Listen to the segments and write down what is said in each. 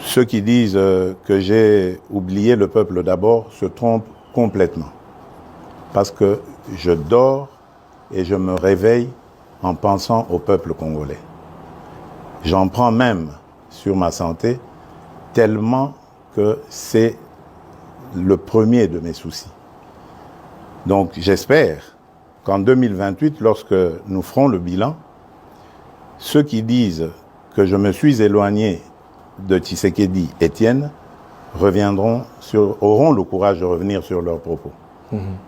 Ceux qui disent que j'ai oublié le peuple d'abord se trompent complètement. Parce que je dors et je me réveille en pensant au peuple congolais. J'en prends même sur ma santé tellement que c'est le premier de mes soucis. Donc j'espère qu'en 2028, lorsque nous ferons le bilan, ceux qui disent que je me suis éloigné de Tshisekedi Étienne auront le courage de revenir sur leurs propos.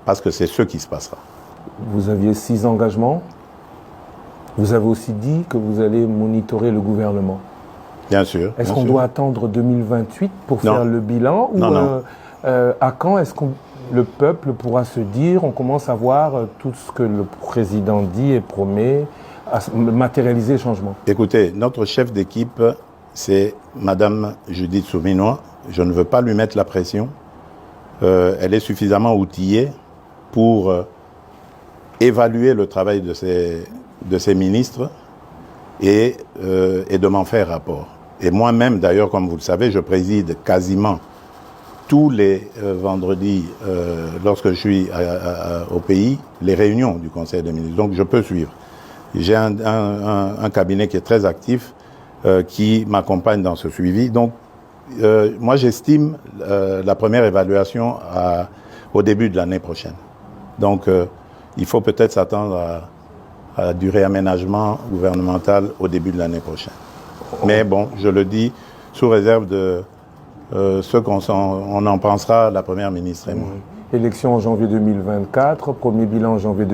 Parce que c'est ce qui se passera. Vous aviez 6 engagements. Vous avez aussi dit que vous allez monitorer le gouvernement. Bien sûr. Est-ce qu'on doit attendre 2028 pour faire le bilan ou à quand est-ce que le peuple pourra se dire, on commence à voir tout ce que le président dit et promet, à matérialiser le changement? Écoutez, notre chef d'équipe, c'est Madame Judith Souminois. Je ne veux pas lui mettre la pression. Elle est suffisamment outillée pour évaluer le travail de ses ministres et de m'en faire rapport. Et moi-même, d'ailleurs, comme vous le savez, je préside quasiment tous les vendredis, lorsque je suis au pays, les réunions du Conseil des ministres. Donc, je peux suivre. J'ai un cabinet qui est très actif, qui m'accompagne dans ce suivi. Donc, moi, j'estime la première évaluation au début de l'année prochaine. Donc, il faut peut-être s'attendre à du réaménagement gouvernemental au début de l'année prochaine. Mais bon, je le dis sous réserve de ce qu'on en pensera, la Première ministre et moi. Élection en janvier 2024, premier bilan en janvier 2024.